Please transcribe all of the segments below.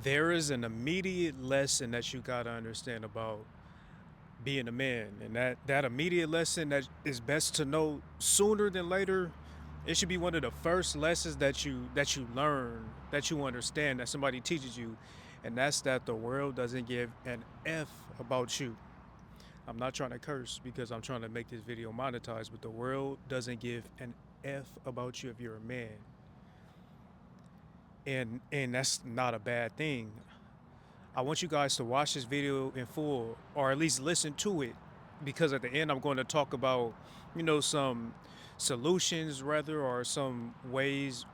There is an immediate lesson that you gotta understand about being a man, and that immediate lesson that is best to know sooner than later. It should be one of the first lessons that you learn, that you understand, that somebody teaches you, and that's that the world doesn't give an F about you. I'm not trying to curse because I'm trying to make this video monetized, but the world doesn't give an F about you if you're a man. And that's not a bad thing. I want you guys to watch this video in full, or at least listen to it, because at the end I'm going to talk about, some solutions rather, or some ways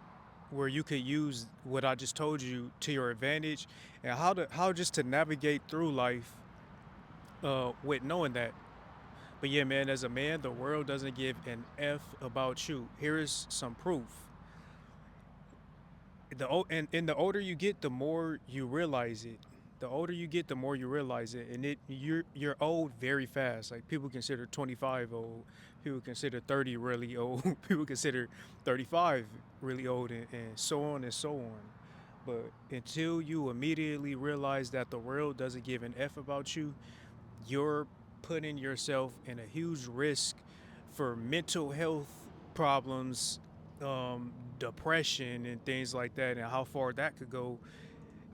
where you could use what I just told you to your advantage, and how just to navigate through life with knowing that. But yeah, man, as a man, the world doesn't give an F about you. Here is some proof. And the older you get, the more you realize it. The older you get, the more you realize it, and you're old very fast. Like, people consider 25 old, people consider 30 really old, people consider 35 really old, and so on and so on. But until you immediately realize that the world doesn't give an F about you, you're putting yourself in a huge risk for mental health problems, depression, and things like that, and how far that could go.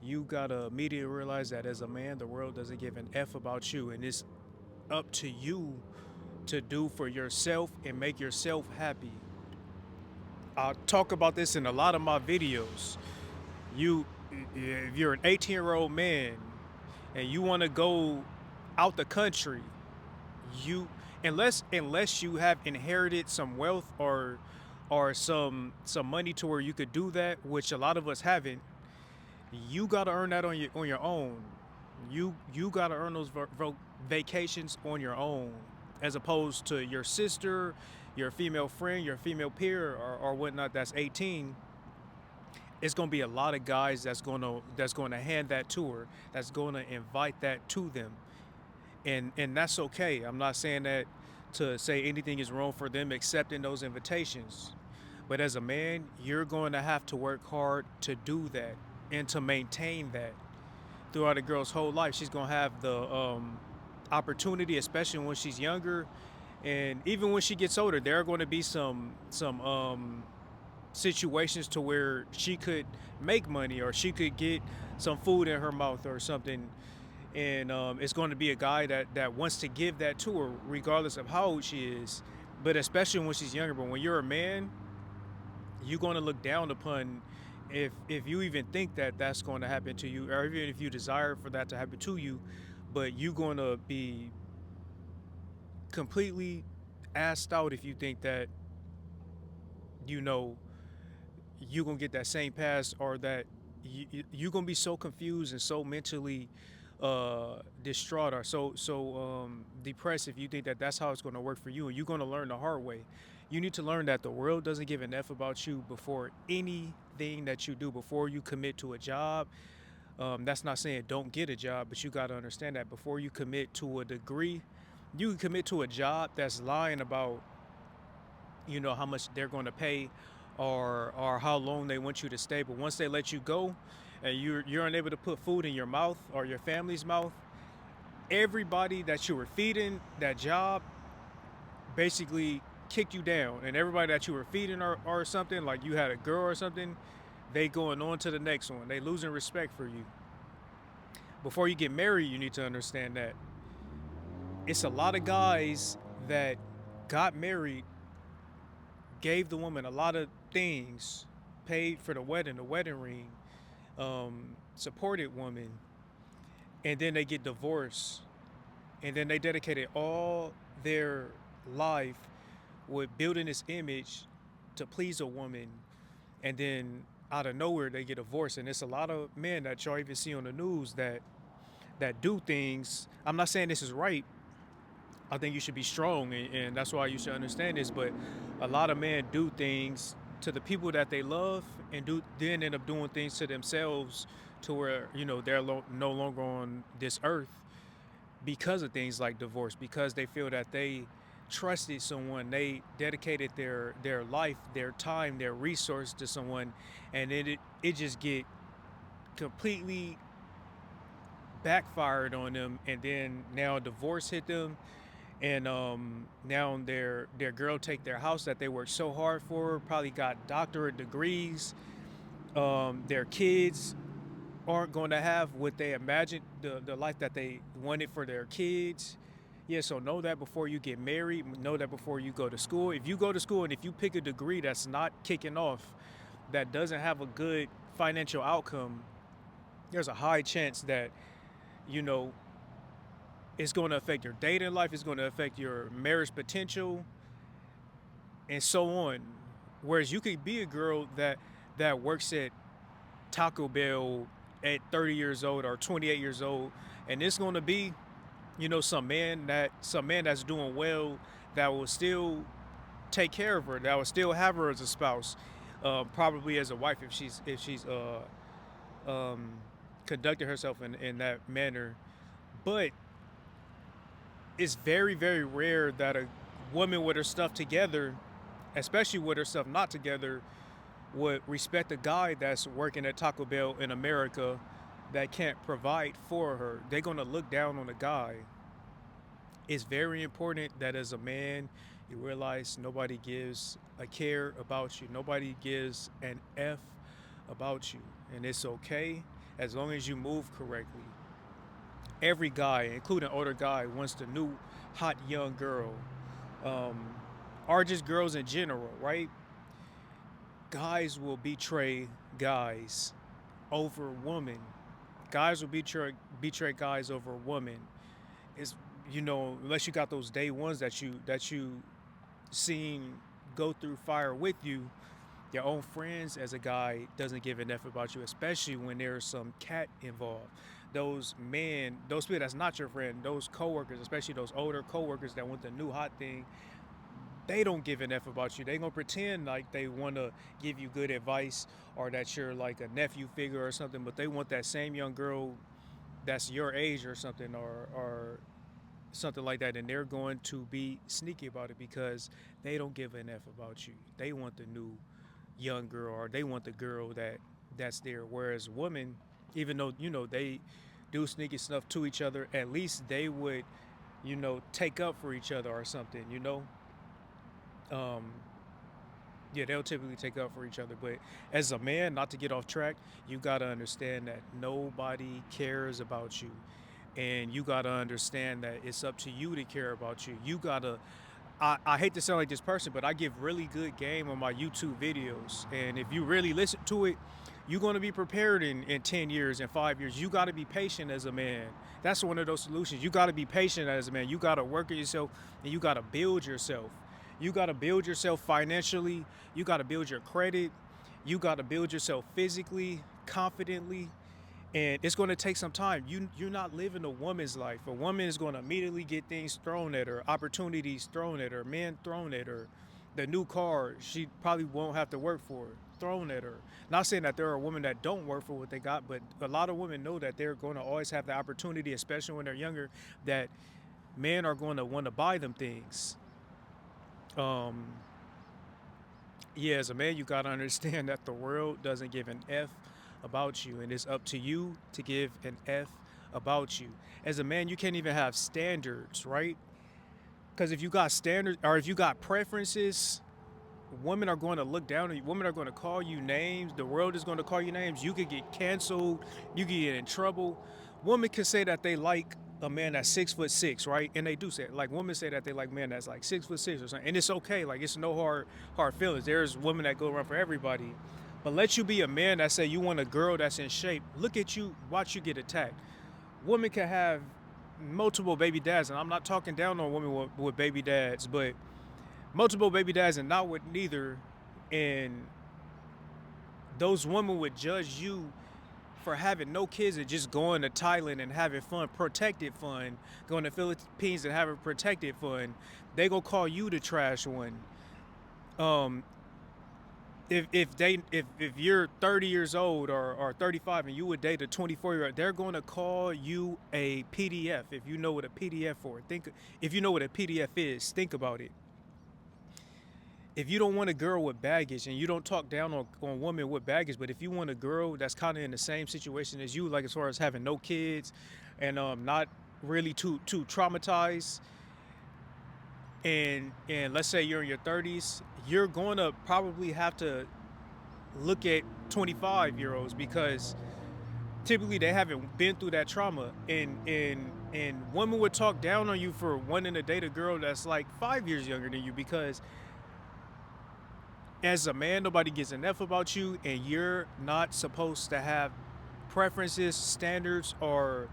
You gotta immediately realize that as a man, the world doesn't give an F about you, and it's up to you to do for yourself and make yourself happy. I talk about this in a lot of my videos. You, if you're an 18-year-old man and you want to go out the country, you unless you have inherited some wealth, or some money to where you could do that, which a lot of us haven't. You got to earn that on your own. You got to earn those vacations on your own, as opposed to your sister, your female friend, your female peer, or whatnot that's 18. It's gonna be a lot of guys that's gonna hand that to her, that's gonna invite that to them, and that's okay. I'm not saying that to say anything is wrong for them accepting those invitations, but as a man, you're going to have to work hard to do that and to maintain that throughout a girl's whole life. She's gonna have the opportunity, especially when she's younger, and even when she gets older. There are going to be some situations to where she could make money, or she could get some food in her mouth or something, and it's going to be a guy that wants to give that to her regardless of how old she is, but especially when she's younger. But when you're a man, you're going to look down upon, if you even think that that's going to happen to you, or even if you desire for that to happen to you, but you're going to be completely assed out if you think that, you know you're gonna get that same pass, or that you're gonna be so confused and so mentally distraught, or so depressed, if you think that that's how it's gonna work for you, and you're gonna learn the hard way. You need to learn that the world doesn't give an F about you before anything that you do, before you commit to a job. That's not saying don't get a job, but you got to understand that before you commit to a degree, you can commit to a job that's lying about, how much they're going to pay, or how long they want you to stay. But once they let you go, and you're unable to put food in your mouth or your family's mouth, everybody that you were feeding that job basically kicked you down, and everybody that you were feeding, or something, like you had a girl or something, they going on to the next one. They losing respect for you. Before you get married, you need to understand that it's a lot of guys that got married, gave the woman a lot of things, paid for the wedding ring, supported woman, and then they get divorced, and then they dedicated all their life with building this image to please a woman, and then out of nowhere they get divorced. And it's a lot of men that y'all even see on the news that do things. I'm not saying this is right. I think you should be strong, and that's why you should understand this. But a lot of men do things to the people that they love, and then end up doing things to themselves, to where they're no longer on this earth, because of things like divorce, because they feel that they trusted someone, they dedicated their life, their time, their resource to someone, and then it just get completely backfired on them, and then now divorce hit them, and now their girl take their house that they worked so hard for, probably got doctorate degrees. Their kids aren't going to have what they imagined, the life that they wanted for their kids. Yeah, so know that before you get married, know that before you go to school. If you go to school and if you pick a degree that's not kicking off, that doesn't have a good financial outcome, there's a high chance that, you know, it's going to affect your dating life, it's going to affect your marriage potential, and so on. Whereas you could be a girl that works at Taco Bell at 30 years old or 28 years old, and it's going to be, you know, some man that's doing well, that will still take care of her, that will still have her as a spouse, probably as a wife if she's um, conducting herself in that manner. But it's very, very rare that a woman with her stuff together, especially with her stuff not together, would respect a guy that's working at Taco Bell in America that can't provide for her. They're gonna look down on the guy. It's very important that as a man, you realize nobody gives a care about you. Nobody gives an F about you. And it's okay as long as you move correctly. Every guy, including older guy, wants the new hot young girl. Um, or just girls in general, right? Guys will betray guys over women. Guys will betray guys over women. It's, you know, unless you got those day ones that you seen go through fire with you, your own friends as a guy doesn't give an F about you, especially when there's some cat involved. Those people that's not your friend, those coworkers, especially those older coworkers that want the new hot thing, they don't give an F about you. They gonna pretend like they wanna give you good advice or that you're like a nephew figure or something, but they want that same young girl that's your age or something, or something like that, and they're going to be sneaky about it because they don't give an F about you. They want the new young girl, or they want the girl that's there. Whereas women, even though, you know, they do sneaky stuff to each other, at least they would, you know, take up for each other or something, you know. Um, yeah, they'll typically take up for each other. But as a man, not to get off track, you gotta understand that nobody cares about you, and you gotta understand that it's up to you to care about you. You gotta. I hate to sound like this person, but I give really good game on my YouTube videos, and if you really listen to it, you're gonna be prepared in 10 years and 5 years. You gotta be patient as a man. That's one of those solutions. You gotta be patient as a man. You gotta work on yourself, and you gotta build yourself. You got to build yourself financially. You got to build your credit. You got to build yourself physically, confidently. And it's going to take some time. You're not living a woman's life. A woman is going to immediately get things thrown at her, opportunities thrown at her, men thrown at her. The new car, she probably won't have to work for it, thrown at her. Not saying that there are women that don't work for what they got, but a lot of women know that they're going to always have the opportunity, especially when they're younger, that men are going to want to buy them things. Um, yeah, as a man, you gotta understand that the world doesn't give an F about you, and it's up to you to give an F about you. As a man, you can't even have standards, right? Because if you got standards or if you got preferences, women are going to look down on you. Women are going to call you names. The world is going to call you names. You could get canceled. You could get in trouble. Women can say that they like a man that's 6'6", right? And they do say it. Like women say that they like men that's like 6'6" or something, and it's okay. Like it's no hard feelings. There's women that go around for everybody, but let you be a man that say you want a girl that's in shape. Look at you, watch you get attacked. Women can have multiple baby dads, and I'm not talking down on women with baby dads, but multiple baby dads and not with neither, and those women would judge you for having no kids and just going to Thailand and having fun, protected fun, going to Philippines and having protected fun. They gonna call you the trash one. Um, if you're 30 years old or 35 and you would date a 24-year-old, they're gonna call you a PDF. If you know what a PDF for, think if you know what a PDF is, think about it. if you don't want a girl with baggage, and you don't talk down on women with baggage, but if you want a girl that's kind of in the same situation as you, like as far as having no kids and not really too traumatized, and let's say you're in your 30s, you're going to probably have to look at 25-year-olds because typically they haven't been through that trauma, and women would talk down on you for wanting to date a girl that's like 5 years younger than you, because as a man, nobody gives an F about you, and you're not supposed to have preferences, standards, or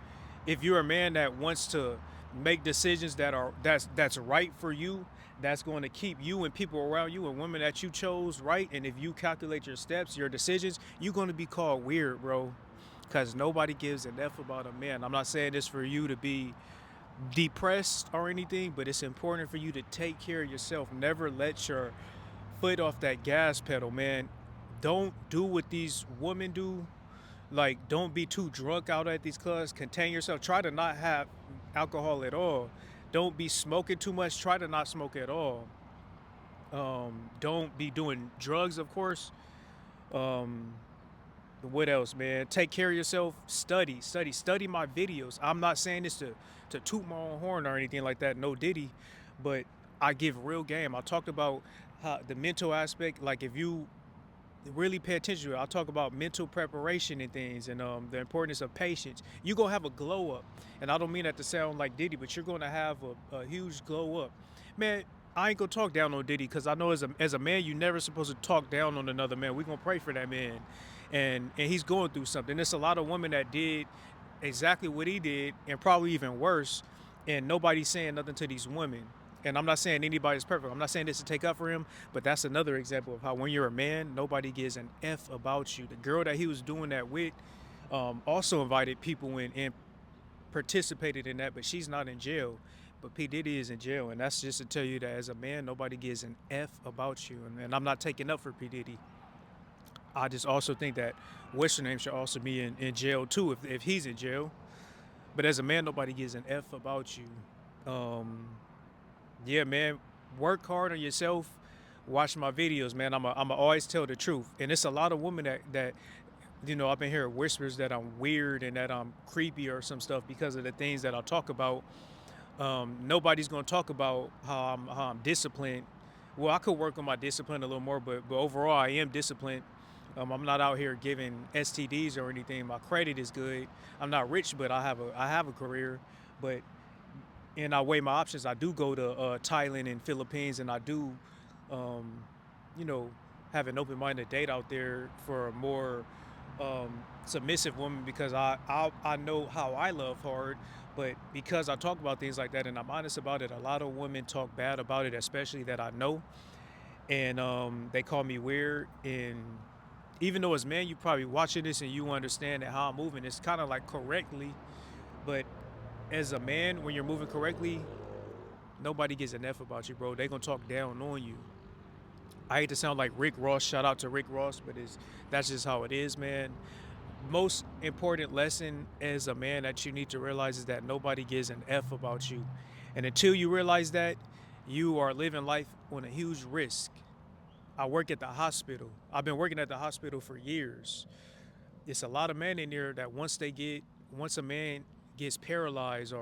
if you're a man that wants to make decisions that's right for you, that's going to keep you and people around you and women that you chose right. And if you calculate your steps, your decisions, you're going to be called weird, bro. Because nobody gives an F about a man. I'm not saying this for you to be depressed or anything, but it's important for you to take care of yourself. Never let your foot off that gas pedal, man. Don't do what these women do. Like, don't be too drunk out at these clubs. Contain yourself. Try to not have alcohol at all. Don't be smoking too much. Try to not smoke at all. Don't be doing drugs, of course. Um, what else, man? Take care of yourself. Study my videos. I'm not saying this to toot my own horn or anything like that. No Diddy, but I give real game. I talked about how the mental aspect. Like, if you really pay attention to it, I'll talk about mental preparation and things, and the importance of patience. You're gonna have a glow up, and I don't mean that to sound like Diddy, but you're gonna have a huge glow up, man. I ain't gonna talk down on Diddy, because I know as a man, you never supposed to talk down on another man. We're gonna pray for that man, and he's going through something. There's a lot of women that did exactly what he did, and probably even worse, and nobody's saying nothing to these women. And I'm not saying anybody's perfect. I'm not saying this to take up for him, but that's another example of how when you're a man, nobody gives an F about you. The girl that he was doing that with also invited people in and participated in that, but she's not in jail. But P. Diddy is in jail, and that's just to tell you that as a man, nobody gives an F about you. And I'm not taking up for P. Diddy. I just also think that what's your name should also be in jail too, if he's in jail. But as a man, nobody gives an F about you. Yeah, man, work hard on yourself. Watch my videos, man. I'm always tell the truth. And it's a lot of women that I've been hearing whispers that I'm weird and that I'm creepy or some stuff because of the things that I talk about. Nobody's gonna talk about how I'm disciplined. Well, I could work on my discipline a little more, but overall, I am disciplined. I'm not out here giving STDs or anything. My credit is good. I'm not rich, but I have a career. But and I weigh my options. I do go to Thailand and Philippines, and I do, um, you know, have an open-minded date out there for a more submissive woman, because I know how I love hard. But because I talk about things like that and I'm honest about it, a lot of women talk bad about it, especially that I know, and they call me weird. And even though as man, you probably watching this and you understand that how I'm moving, it's kind of like correctly, but as a man, when you're moving correctly, nobody gives an F about you, bro. They gonna talk down on you. I hate to sound like Rick Ross. Shout out to Rick Ross, but that's just how it is, man. Most important lesson as a man that you need to realize is that nobody gives an F about you, and until you realize that, you are living life on a huge risk. I work at the hospital. I've been working at the hospital for years. It's a lot of men in there that once a man gets paralyzed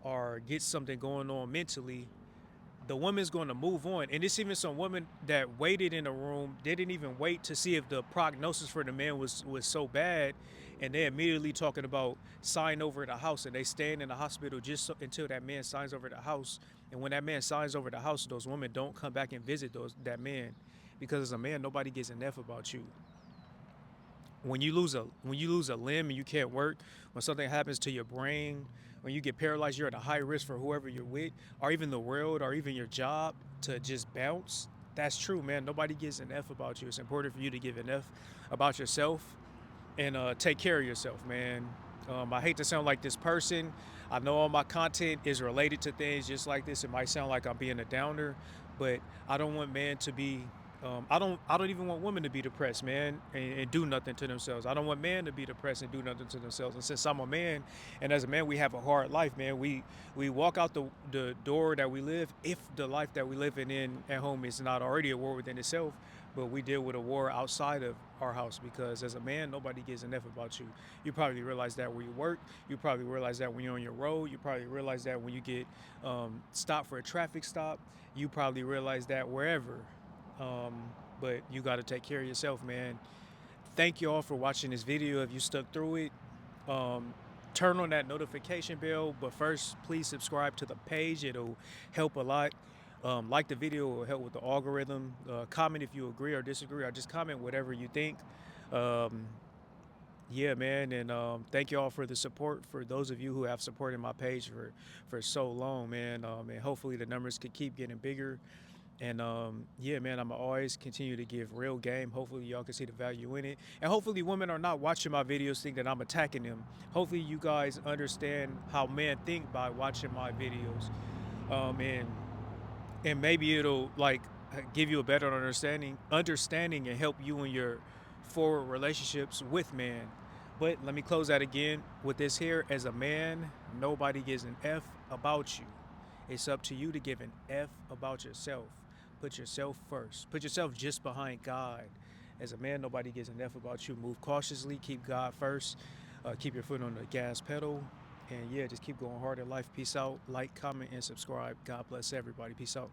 or gets something going on mentally, the woman's going to move on. And it's even some women that waited in a room. They didn't even wait to see if the prognosis for the man was so bad, and they immediately talking about sign over the house, and they stand in the hospital just until that man signs over the house. And when that man signs over the house, those women don't come back and visit that man, because as a man, nobody gives an F about you. When you lose a limb and you can't work, when something happens to your brain, when you get paralyzed, you're at a high risk for whoever you're with, or even the world, or even your job to just bounce. That's true, man. Nobody gives an F about you. It's important for you to give an F about yourself, and take care of yourself, man. I hate to sound like this person. I know all my content is related to things just like this. It might sound like I'm being a downer, but I don't want men to be I don't even want women to be depressed, man, and do nothing to themselves. I don't want men to be depressed and do nothing to themselves. And since I'm a man, and as a man, we have a hard life, man. We walk out the door that we live. If the life that we live in at home is not already a war within itself, but we deal with a war outside of our house, because as a man, nobody gives enough about you. You probably realize that where you work. You probably realize that when you're on your road. You probably realize that when you get stopped for a traffic stop. You probably realize that wherever. Um, but you got to take care of yourself, man. Thank you all for watching this video. If you stuck through it, um, turn on that notification bell. But first, please subscribe to the page. It'll help a lot. Like the video, it will help with the algorithm. Comment if you agree or disagree, or just comment whatever you think. Um, yeah, man, and thank you all for the support. For those of you who have supported my page for so long, man, and hopefully the numbers could keep getting bigger. And yeah, man, I'm always continue to give real game. Hopefully y'all can see the value in it. And hopefully women are not watching my videos think that I'm attacking them. Hopefully you guys understand how men think by watching my videos. And maybe it'll like give you a better understanding and help you in your forward relationships with men. But let me close that again with this here. As a man, nobody gives an F about you. It's up to you to give an F about yourself. Put yourself first. Put yourself just behind God. As a man, nobody gives an F about you. Move cautiously. Keep God first. Keep your foot on the gas pedal. And yeah, just keep going hard in life. Peace out. Like, comment, and subscribe. God bless everybody. Peace out.